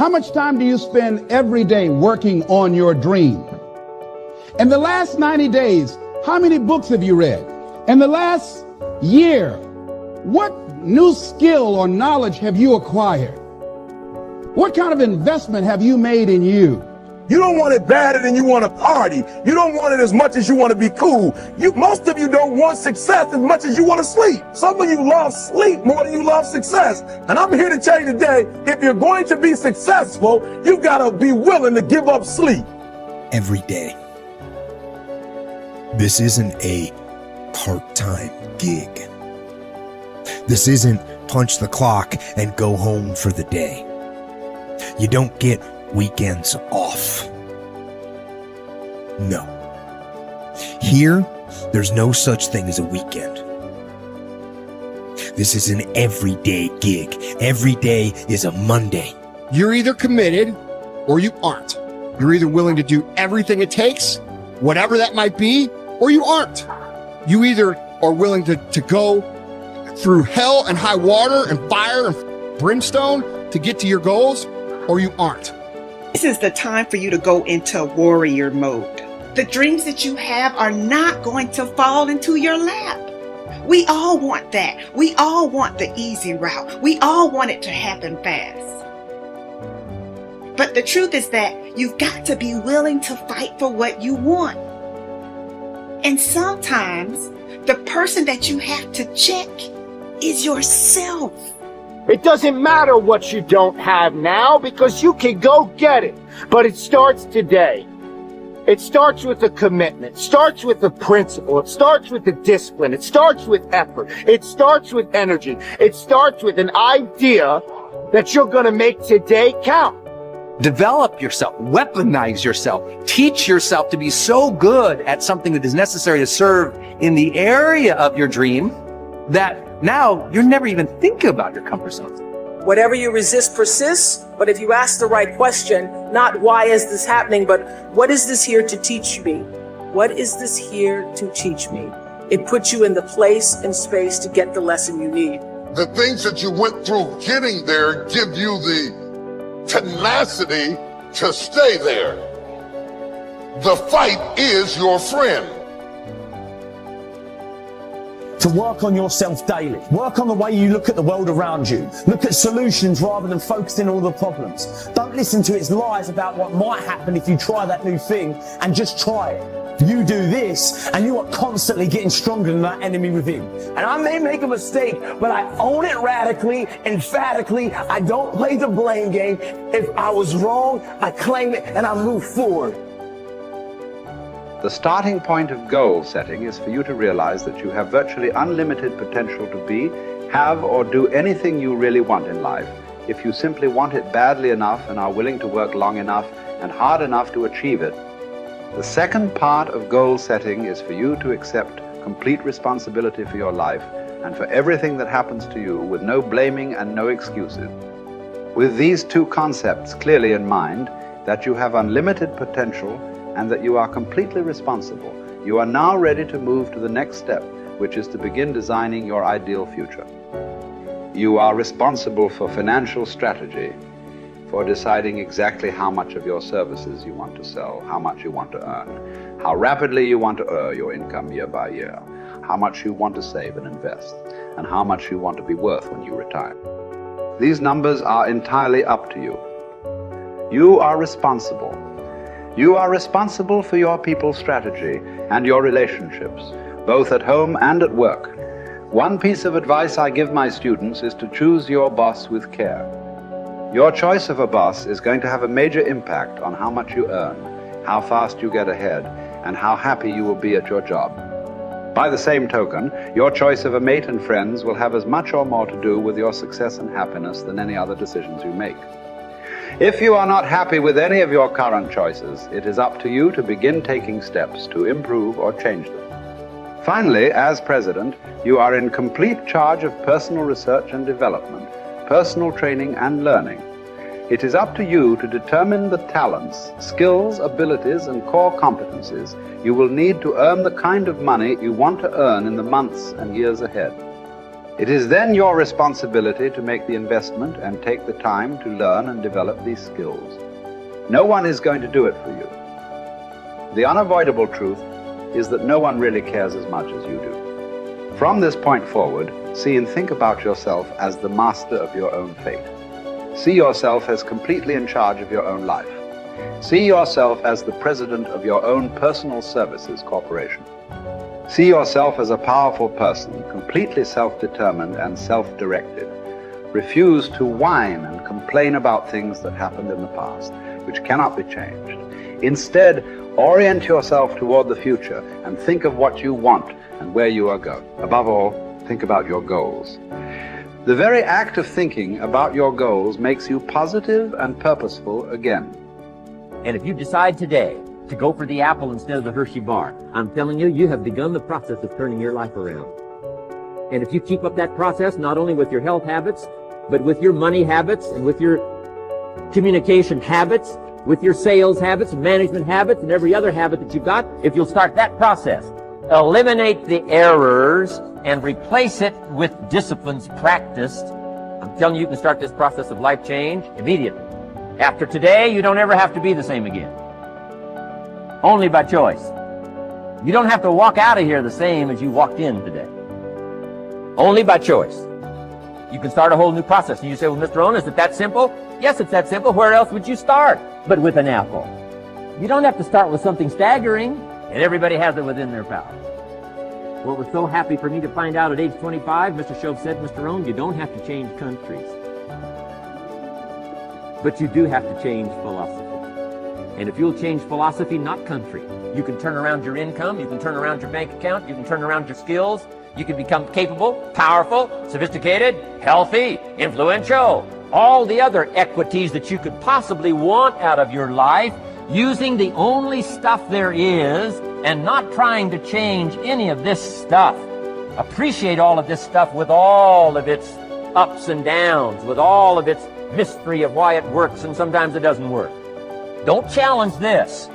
How much time do you spend every day working on your dream? In the last 90 days, how many books have you read? In the last year, what new skill or knowledge have you acquired? What kind of investment have you made in you? You don't want it badder than you want to party. You don't want it as much as you want to be cool. Most of you don't want success as much as you want to sleep. Some of you love sleep more than you love success. And I'm here to tell you today, if you're going to be successful, you got to be willing to give up sleep. Every day. This isn't a part-time gig. This isn't punch the clock and go home for the day. You don't get weekends off. No. Here, there's no such thing as a weekend. This is an everyday gig. Every day is a Monday. You're either committed or you aren't. You're either willing to do everything it takes, whatever that might be, or you aren't. You either are willing to go through hell and high water and fire and brimstone to get to your goals, or you aren't. This is the time for you to go into warrior mode. The dreams that you have are not going to fall into your lap. We all want that. We all want the easy route. We all want it to happen fast. But the truth is that you've got to be willing to fight for what you want. And sometimes the person that you have to check is yourself. It doesn't matter what you don't have now because you can go get it. But it starts today. It starts with a commitment. It starts with a principle. It starts with a discipline. It starts with effort. It starts with energy. It starts with an idea that you're going to make today count. Develop yourself, weaponize yourself, teach yourself to be so good at something that is necessary to serve in the area of your dream that now you're never even thinking about your comfort zone. Whatever you resist persists, but if you ask the right question, not why is this happening, but what is this here to teach me? What is this here to teach me? It puts you in the place and space to get the lesson you need. The things that you went through getting there give you the tenacity to stay there. The fight is your friend. To work on yourself daily. Work on the way you look at the world around you. Look at solutions rather than focusing on all the problems. Don't listen to its lies about what might happen if you try that new thing, and just try it. You do this and you are constantly getting stronger than that enemy within. And I may make a mistake, but I own it radically, emphatically. I don't play the blame game. If I was wrong, I claim it and I move forward. The starting point of goal setting is for you to realize that you have virtually unlimited potential to be, have, or do anything you really want in life if you simply want it badly enough and are willing to work long enough and hard enough to achieve it. The second part of goal setting is for you to accept complete responsibility for your life and for everything that happens to you with no blaming and no excuses. With these two concepts clearly in mind, that you have unlimited potential and that you are completely responsible, you are now ready to move to the next step, which is to begin designing your ideal future. You are responsible for financial strategy, for deciding exactly how much of your services you want to sell, how much you want to earn, how rapidly you want to earn your income year by year, how much you want to save and invest, and how much you want to be worth when you retire. These numbers are entirely up to you. You are responsible. You are responsible for your people's strategy and your relationships, both at home and at work. One piece of advice I give my students is to choose your boss with care. Your choice of a boss is going to have a major impact on how much you earn, how fast you get ahead, and how happy you will be at your job. By the same token, your choice of a mate and friends will have as much or more to do with your success and happiness than any other decisions you make. If you are not happy with any of your current choices, it is up to you to begin taking steps to improve or change them. Finally, as president, you are in complete charge of personal research and development, personal training and learning. It is up to you to determine the talents, skills, abilities, and core competencies you will need to earn the kind of money you want to earn in the months and years ahead. It is then your responsibility to make the investment and take the time to learn and develop these skills. No one is going to do it for you. The unavoidable truth is that no one really cares as much as you do. From this point forward, see and think about yourself as the master of your own fate. See yourself as completely in charge of your own life. See yourself as the president of your own personal services corporation. See yourself as a powerful person, completely self-determined and self-directed. Refuse to whine and complain about things that happened in the past, which cannot be changed. Instead, orient yourself toward the future and think of what you want and where you are going. Above all, think about your goals. The very act of thinking about your goals makes you positive and purposeful again. And if you decide today to go for the apple instead of the Hershey bar, I'm telling you, you have begun the process of turning your life around. And if you keep up that process, not only with your health habits, but with your money habits and with your communication habits, with your sales habits, management habits, and every other habit that you've got, if you'll start that process, eliminate the errors and replace it with disciplines practiced, I'm telling you, you can start this process of life change immediately. After today, you don't ever have to be the same again. Only by choice. You don't have to walk out of here the same as you walked in today. Only by choice. You can start a whole new process. And you say, well, Mr. Owen, is it that simple? Yes, it's that simple. Where else would you start but with an apple? You don't have to start with something staggering, and everybody has it within their power. What was so happy for me to find out at age 25, Mr. Shove said, Mr. Owen, you don't have to change countries. But you do have to change philosophy. And if you'll change philosophy, not country, you can turn around your income, you can turn around your bank account, you can turn around your skills, you can become capable, powerful, sophisticated, healthy, influential, all the other equities that you could possibly want out of your life, using the only stuff there is and not trying to change any of this stuff. Appreciate all of this stuff with all of its ups and downs, with all of its mystery of why it works and sometimes it doesn't work. Don't challenge this.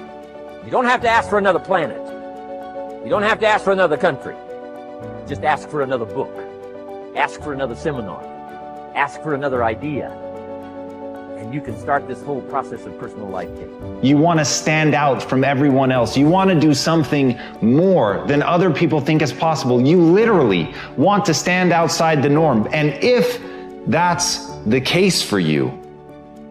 You don't have to ask for another planet. You don't have to ask for another country. Just ask for another book. Ask for another seminar. Ask for another idea. And you can start this whole process of personal life change. You want to stand out from everyone else. You want to do something more than other people think is possible. You literally want to stand outside the norm. And if that's the case for you,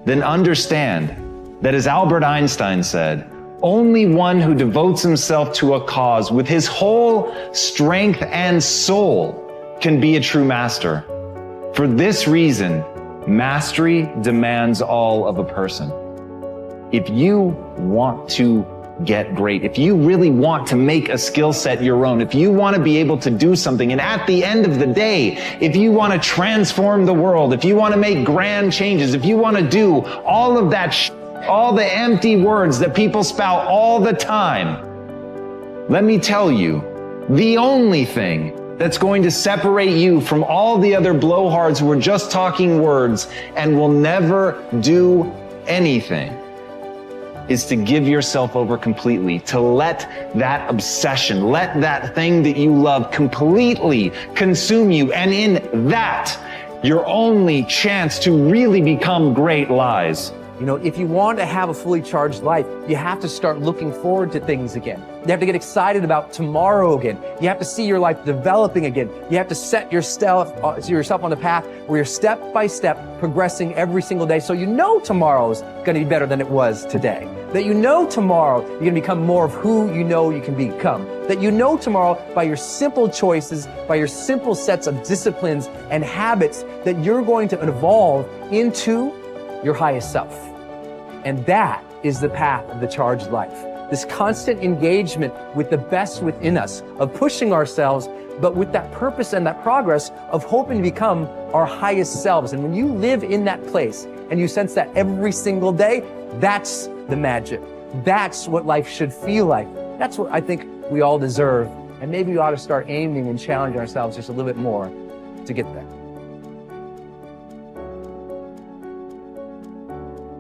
then understand that, as Albert Einstein said, only one who devotes himself to a cause with his whole strength and soul can be a true master. For this reason, mastery demands all of a person. If you want to get great, if you really want to make a skill set your own, if you want to be able to do something, and at the end of the day, if you want to transform the world, if you want to make grand changes, if you want to do all of that all the empty words that people spout all the time, let me tell you, the only thing that's going to separate you from all the other blowhards who are just talking words and will never do anything is to give yourself over completely, to let that obsession, let that thing that you love completely consume you. And in that, your only chance to really become great lies. You know, if you want to have a fully charged life, you have to start looking forward to things again. You have to get excited about tomorrow again. You have to see your life developing again. You have to set yourself on a path where you're step by step progressing every single day, so you know tomorrow's going to be better than it was today. That you know tomorrow you're going to become more of who you know you can become. That you know tomorrow by your simple choices, by your simple sets of disciplines and habits, that you're going to evolve into your highest self. And that is the path of the charged life. This constant engagement with the best within us, of pushing ourselves, but with that purpose and that progress of hoping to become our highest selves. And when you live in that place and you sense that every single day, that's the magic. That's what life should feel like. That's what I think we all deserve. And maybe we ought to start aiming and challenging ourselves just a little bit more to get there.